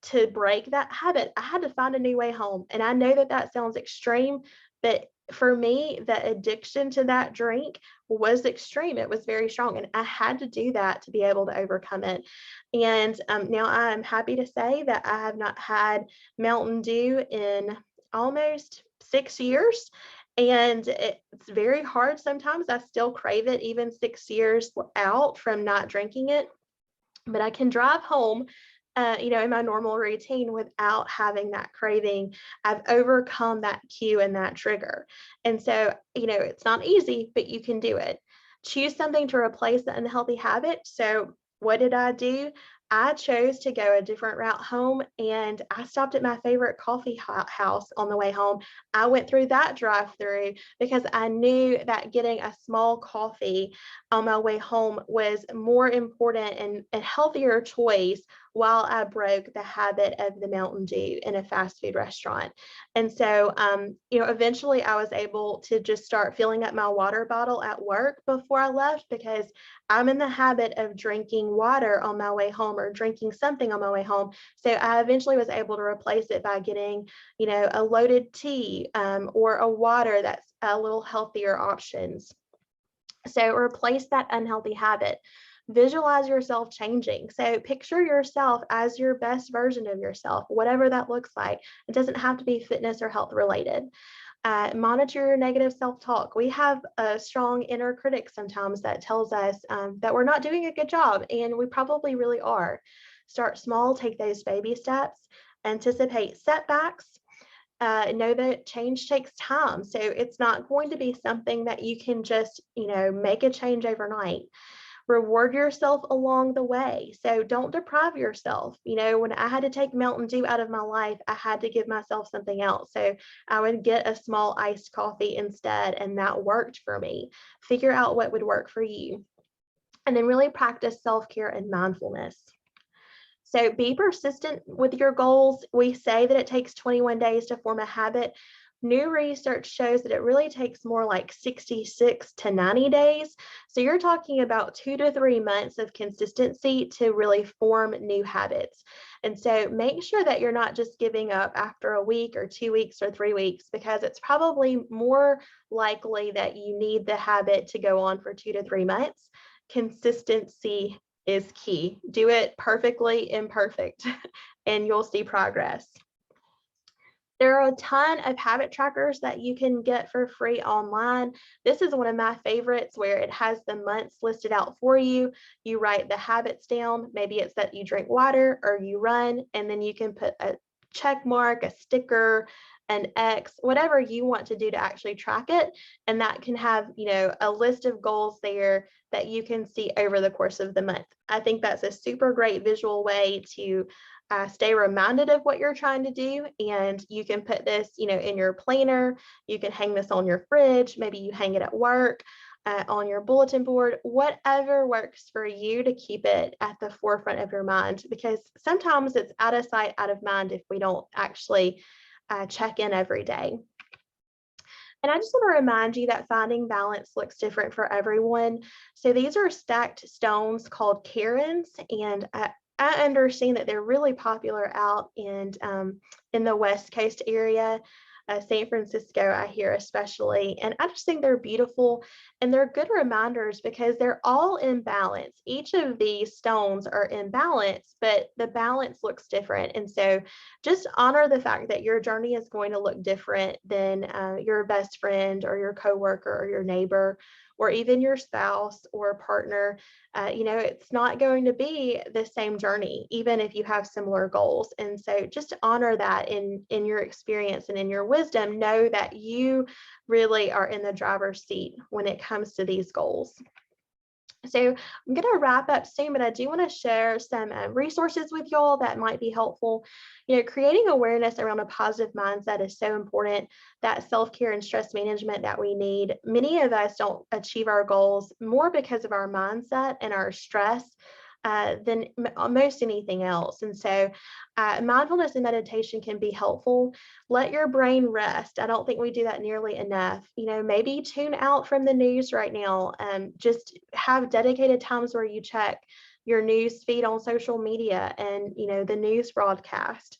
[SPEAKER 1] to break that habit, I had to find a new way home. And I know that that sounds extreme, but for me, the addiction to that drink was extreme. It was very strong. And I had to do that to be able to overcome it. And now I'm happy to say that I have not had Mountain Dew in almost 6 years. And it's very hard sometimes. I still crave it even 6 years out from not drinking it, but I can drive home, in my normal routine without having that craving. I've overcome that cue and that trigger. And so, it's not easy, but you can do it. Choose something to replace the unhealthy habit. So, what did I do? I chose to go a different route home, and I stopped at my favorite coffee house on the way home. I went through that drive-through because I knew that getting a small coffee on my way home was more important and a healthier choice while I broke the habit of the Mountain Dew in a fast food restaurant. And so, eventually I was able to just start filling up my water bottle at work before I left, because I'm in the habit of drinking water on my way home or drinking something on my way home. So I eventually was able to replace it by getting, a loaded tea, or a water that's a little healthier options. So replace that unhealthy habit. Visualize yourself changing. So picture yourself as your best version of yourself, whatever that looks like. It doesn't have to be fitness or health related. Monitor your negative self-talk. We have a strong inner critic sometimes that tells us that we're not doing a good job, and we probably really are. Start small, take those baby steps, anticipate setbacks. Know that change takes time. So it's not going to be something that you can just, make a change overnight. Reward yourself along the way. So don't deprive yourself. When I had to take Mountain Dew out of my life, I had to give myself something else. So I would get a small iced coffee instead, and that worked for me. Figure out what would work for you. And then really practice self-care and mindfulness. So be persistent with your goals. We say that it takes 21 days to form a habit. New research shows that it really takes more like 66 to 90 days. So you're talking about 2 to 3 months of consistency to really form new habits. And so make sure that you're not just giving up after a week or 2 weeks or 3 weeks, because it's probably more likely that you need the habit to go on for 2 to 3 months. Consistency is key. Do it perfectly imperfect and you'll see progress. There are a ton of habit trackers that you can get for free online. This is one of my favorites, where it has the months listed out for you. You write the habits down. Maybe it's that you drink water or you run, and then you can put a check mark, a sticker, an X, whatever you want to do to actually track it. And that can have, a list of goals there that you can see over the course of the month. I think that's a super great visual way to stay reminded of what you're trying to do. And you can put this, in your planner. You can hang this on your fridge. Maybe you hang it at work, on your bulletin board, whatever works for you to keep it at the forefront of your mind, because sometimes it's out of sight, out of mind if we don't actually check in every day. And I just want to remind you that finding balance looks different for everyone. So these are stacked stones called Karens, and I understand that they're really popular out in the West Coast area. San Francisco, I hear especially. And I just think they're beautiful, and they're good reminders because they're all in balance. Each of these stones are in balance, but the balance looks different. And so just honor the fact that your journey is going to look different than your best friend or your coworker or your neighbor or even your spouse or partner. It's not going to be the same journey, even if you have similar goals. And so just honor that in your experience and in your wisdom. Know that you really are in the driver's seat when it comes to these goals. So I'm going to wrap up soon, but I do want to share some resources with y'all that might be helpful. Creating awareness around a positive mindset is so important. That self-care and stress management that we need. Many of us don't achieve our goals more because of our mindset and our stress than most anything else. And so mindfulness and meditation can be helpful. Let your brain rest. I don't think we do that nearly enough. Maybe tune out from the news right now. Just have dedicated times where you check your news feed on social media and, the news broadcast.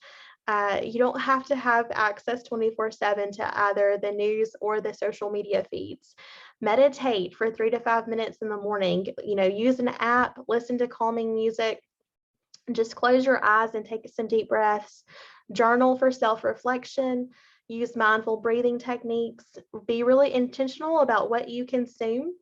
[SPEAKER 1] You don't have to have access 24/7 to either the news or the social media feeds. Meditate for 3 to 5 minutes in the morning. Use an app, listen to calming music. Just close your eyes and take some deep breaths. Journal for self-reflection. use mindful breathing techniques, be really intentional about what you consume.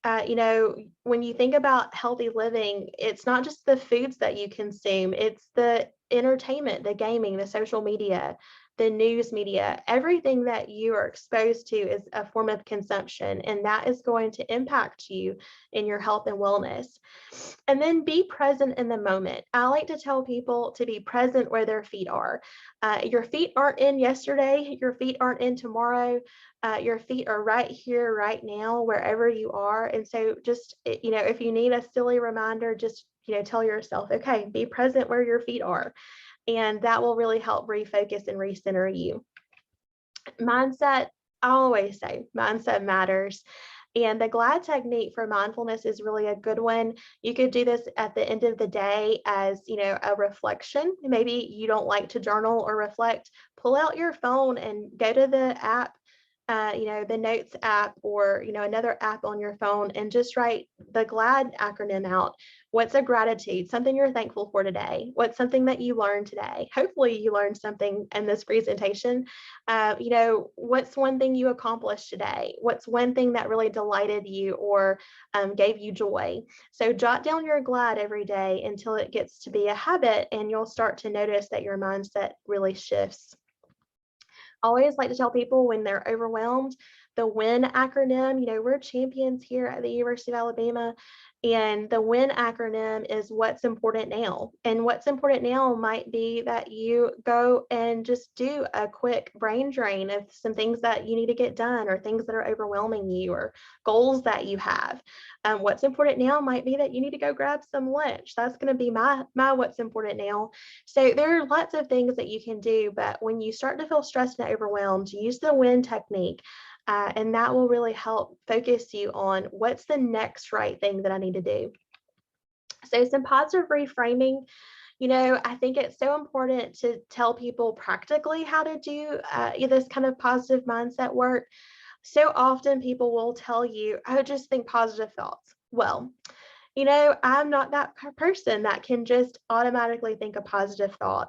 [SPEAKER 1] When you think about healthy living, it's not just the foods that you consume, it's the entertainment, the gaming, the social media, the news media. Everything that you are exposed to is a form of consumption, and that is going to impact you in your health and wellness. And then be present in the moment. I like to tell people to be present where their feet are. Your feet aren't in yesterday, your feet aren't in tomorrow. Your feet are right here, right now, wherever you are. And so just, if you need a silly reminder, just, tell yourself, okay, be present where your feet are. And that will really help refocus and recenter you. Mindset, I always say mindset matters. And the GLAD technique for mindfulness is really a good one. You could do this at the end of the day as, a reflection. Maybe you don't like to journal or reflect. Pull out your phone and go to the app, the Notes app, or, another app on your phone, and just write the GLAD acronym out. What's a gratitude, something you're thankful for today? What's something that you learned today? Hopefully you learned something in this presentation. What's one thing you accomplished today? What's one thing that really delighted you or gave you joy? So jot down your GLAD every day until it gets to be a habit, and you'll start to notice that your mindset really shifts. I always like to tell people when they're overwhelmed, the WIN acronym, we're champions here at the University of Alabama. And the WIN acronym is what's important now. And what's important now might be that you go and just do a quick brain drain of some things that you need to get done, or things that are overwhelming you, or goals that you have. What's important now might be that you need to go grab some lunch. That's going to be my what's important now. So there are lots of things that you can do, but when you start to feel stressed and overwhelmed, use the WIN technique. And that will really help focus you on what's the next right thing that I need to do. So some positive reframing. I think it's so important to tell people practically how to do this kind of positive mindset work. So often people will tell you, oh, just think positive thoughts. Well, I'm not that person that can just automatically think a positive thought.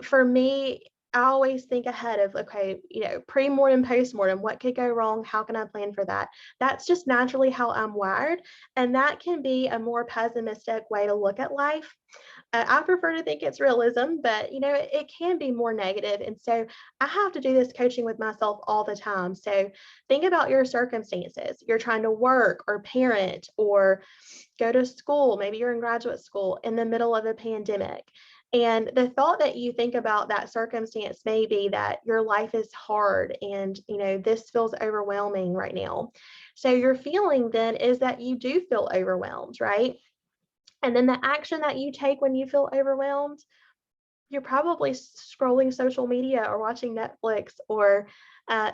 [SPEAKER 1] For me, I always think ahead of, okay, pre-mortem, post-mortem, what could go wrong? How can I plan for that? That's just naturally how I'm wired. And that can be a more pessimistic way to look at life. I prefer to think it's realism, but it can be more negative. And so I have to do this coaching with myself all the time. So think about your circumstances. You're trying to work or parent or go to school. Maybe you're in graduate school in the middle of a pandemic. And the thought that you think about that circumstance may be that your life is hard and, this feels overwhelming right now. So your feeling then is that you do feel overwhelmed, right? And then the action that you take when you feel overwhelmed, you're probably scrolling social media or watching Netflix or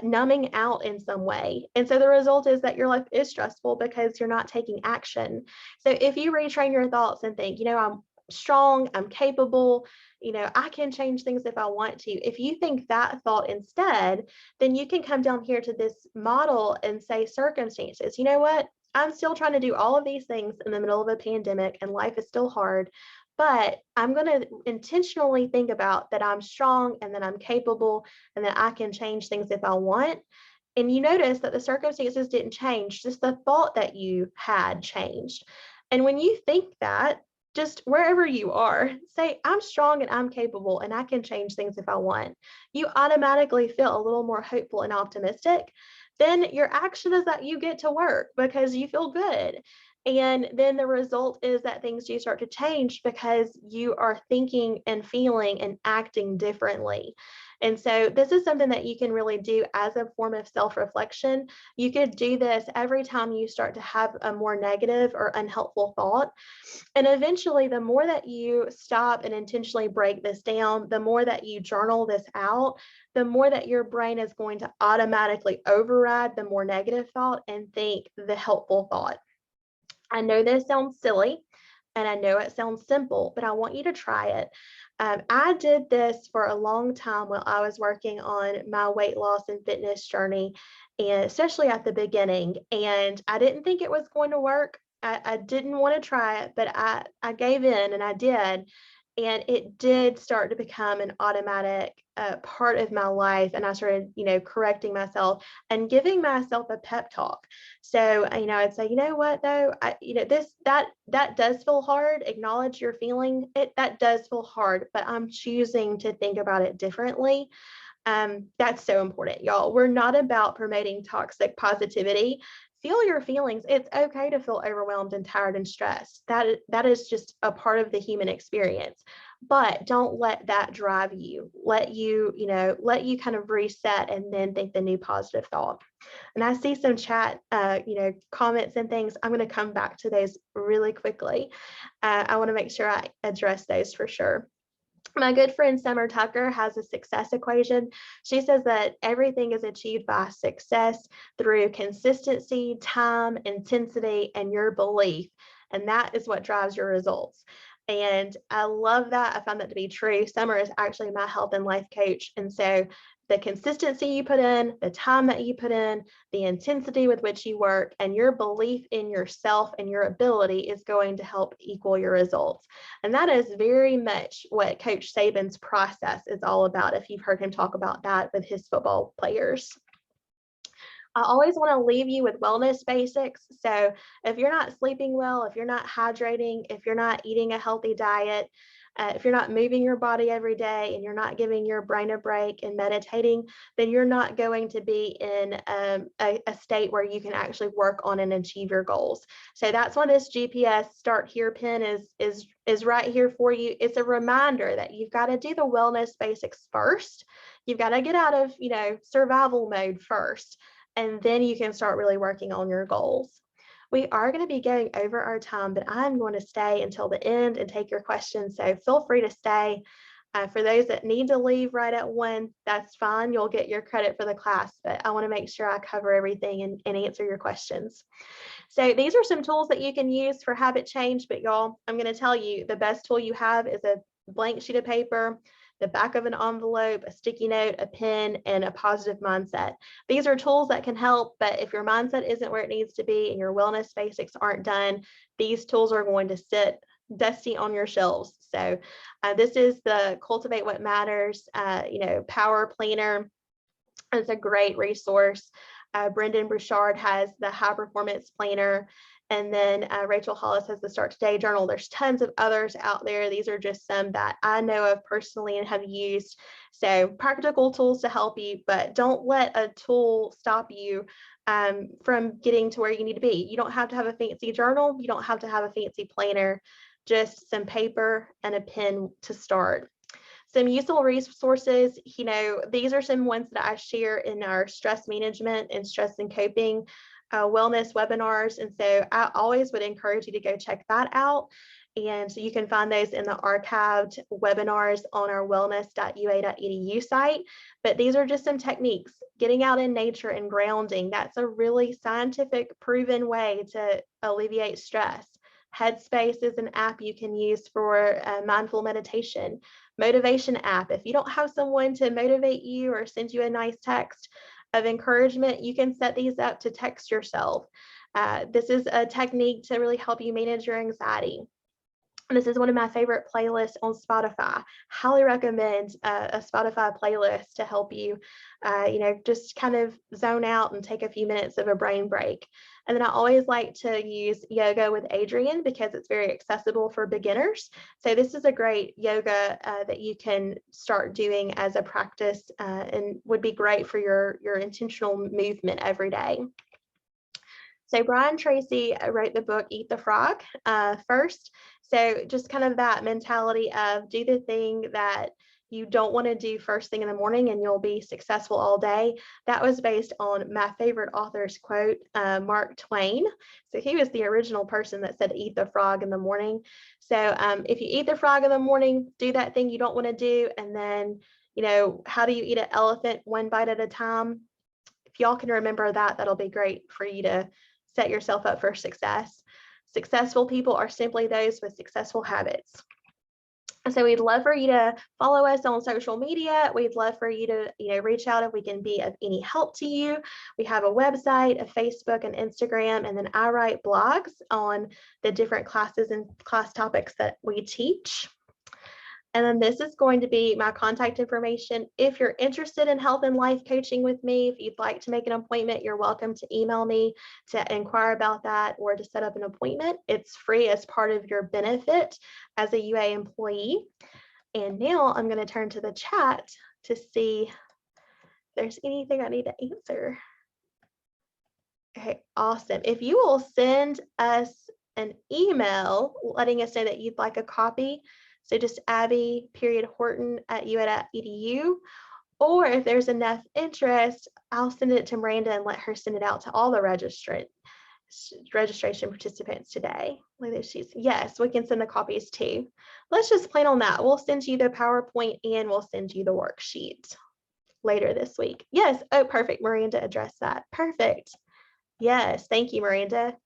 [SPEAKER 1] numbing out in some way. And so the result is that your life is stressful because you're not taking action. So if you retrain your thoughts and think, I'm strong, I'm capable, I can change things if I want to. If you think that thought instead, then you can come down here to this model and say circumstances. You know what? I'm still trying to do all of these things in the middle of a pandemic and life is still hard, but I'm going to intentionally think about that I'm strong and that I'm capable and that I can change things if I want. And you notice that the circumstances didn't change, just the thought that you had changed. And when you think that, just wherever you are, say, I'm strong and I'm capable and I can change things if I want. You automatically feel a little more hopeful and optimistic. Then your action is that you get to work because you feel good. And then the result is that things do start to change because you are thinking and feeling and acting differently. And so this is something that you can really do as a form of self-reflection. You could do this every time you start to have a more negative or unhelpful thought. And eventually, the more that you stop and intentionally break this down, the more that you journal this out, the more that your brain is going to automatically override the more negative thought and think the helpful thought. I know this sounds silly and I know it sounds simple, but I want you to try it. I did this for a long time while I was working on my weight loss and fitness journey, and especially at the beginning. And I didn't think it was going to work. I didn't want to try it, but I gave in and I did. And it did start to become an automatic part of my life. And I started, correcting myself and giving myself a pep talk. So, I'd say, you know what, though, that does feel hard. Acknowledge your feeling. That does feel hard, but I'm choosing to think about it differently. That's so important, y'all. We're not about promoting toxic positivity. Feel your feelings. It's okay to feel overwhelmed and tired and stressed. That is just a part of the human experience. But don't let that drive you. Let you kind of reset and then think the new positive thought. And I see some chat, comments and things. I'm going to come back to those really quickly. I want to make sure I address those for sure. My good friend Summer Tucker has a success equation. She says that everything is achieved by success through consistency, time, intensity, and your belief. And that is what drives your results. And I love that. I found that to be true. Summer is actually my health and life coach. And so the consistency you put in, the time that you put in, the intensity with which you work, and your belief in yourself and your ability is going to help equal your results. And that is very much what Coach Saban's process is all about, if you've heard him talk about that with his football players. I always want to leave you with wellness basics. So if you're not sleeping well, if you're not hydrating, if you're not eating a healthy diet, if you're not moving your body every day and you're not giving your brain a break and meditating, then you're not going to be in a state where you can actually work on and achieve your goals. So that's why this GPS Start Here pin is right here for you. It's a reminder that you've got to do the wellness basics first. You've got to get out of, survival mode first, and then you can start really working on your goals. We are going to be going over our time, but I'm going to stay until the end and take your questions. So feel free to stay. For those that need to leave right at 1, that's fine. You'll get your credit for the class, but I want to make sure I cover everything and answer your questions. So these are some tools that you can use for habit change, but y'all, I'm going to tell you the best tool you have is a blank sheet of paper, the back of an envelope, a sticky note, a pen, and a positive mindset. These are tools that can help, but if your mindset isn't where it needs to be and your wellness basics aren't done, these tools are going to sit dusty on your shelves. So this is the Cultivate What Matters, Power Planner. It's a great resource. Brendan Bouchard has the High Performance Planner. And then Rachel Hollis has the Start Today Journal. There's tons of others out there. These are just some that I know of personally and have used. So practical tools to help you, but don't let a tool stop you from getting to where you need to be. You don't have to have a fancy journal. You don't have to have a fancy planner, just some paper and a pen to start. Some useful resources, these are some ones that I share in our stress management and stress and coping wellness webinars. And so I always would encourage you to go check that out. And so you can find those in the archived webinars on our wellness.ua.edu site. But these are just some techniques. Getting out in nature and grounding, that's a really scientific proven way to alleviate stress. Headspace is an app you can use for mindful meditation. Motivation app. If you don't have someone to motivate you or send you a nice text of encouragement, you can set these up to text yourself. This is a technique to really help you manage your anxiety. This is one of my favorite playlists on Spotify. Highly recommend a Spotify playlist to help you, just kind of zone out and take a few minutes of a brain break. And then I always like to use Yoga with Adriene because it's very accessible for beginners. So this is a great yoga that you can start doing as a practice and would be great for your intentional movement every day. So Brian Tracy wrote the book Eat the Frog first. So just kind of that mentality of do the thing that you don't want to do first thing in the morning and you'll be successful all day. That was based on my favorite author's quote, Mark Twain. So he was the original person that said eat the frog in the morning. So if you eat the frog in the morning, do that thing you don't want to do. And then, how do you eat an elephant 1 bite at a time? If y'all can remember that, that'll be great for you to set yourself up for success. Successful people are simply those with successful habits. So we'd love for you to follow us on social media. We'd love for you to, reach out if we can be of any help to you. We have a website, a Facebook, and Instagram, and then I write blogs on the different classes and class topics that we teach. And then this is going to be my contact information. If you're interested in health and life coaching with me, if you'd like to make an appointment, you're welcome to email me to inquire about that or to set up an appointment. It's free as part of your benefit as a UA employee. And now I'm going to turn to the chat to see if there's anything I need to answer. Okay, awesome. If you will send us an email letting us know that you'd like a copy, so just Abby.Horton@ua.edu, or if there's enough interest, I'll send it to Miranda and let her send it out to all the registration participants today. Yes, we can send the copies too. Let's just plan on that. We'll send you the PowerPoint and we'll send you the worksheet later this week. Yes, oh, perfect. Miranda addressed that. Perfect. Yes, thank you, Miranda.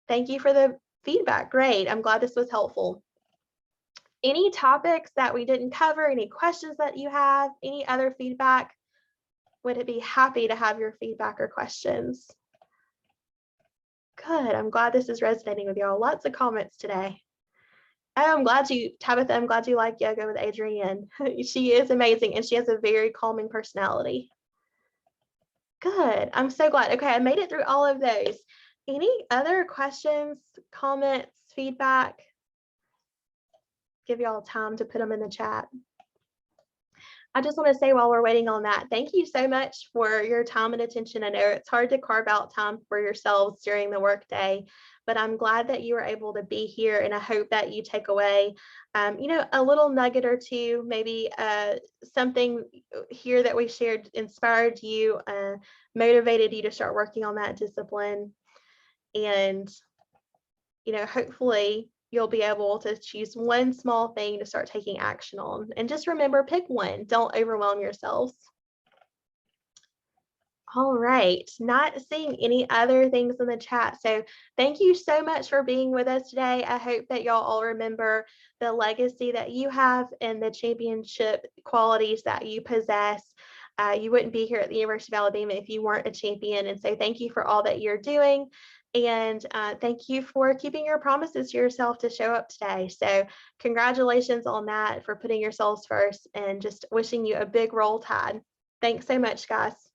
[SPEAKER 1] Thank you for the feedback. Great. I'm glad this was helpful. Any topics that we didn't cover, any questions that you have, any other feedback? Would be happy to have your feedback or questions. Good. I'm glad this is resonating with y'all. Lots of comments today. Oh, I'm glad you, Tabitha, I'm glad you like yoga with Adrienne. She is amazing and she has a very calming personality. Good. I'm so glad. Okay, I made it through all of those. Any other questions, comments, feedback? Give y'all time to put them in the chat. I just want to say while we're waiting on that, thank you so much for your time and attention. I know it's hard to carve out time for yourselves during the workday, but I'm glad that you were able to be here, and I hope that you take away, a little nugget or two, maybe something here that we shared inspired you, motivated you to start working on that discipline, and hopefully you'll be able to choose one small thing to start taking action on. And just remember, pick one. Don't overwhelm yourselves. All right, not seeing any other things in the chat. So thank you so much for being with us today. I hope that y'all all remember the legacy that you have and the championship qualities that you possess. You wouldn't be here at the University of Alabama if you weren't a champion. And so thank you for all that you're doing. And thank you for keeping your promises to yourself to show up today. So congratulations on that, for putting yourselves first, and just wishing you a big roll tide. Thanks so much, guys.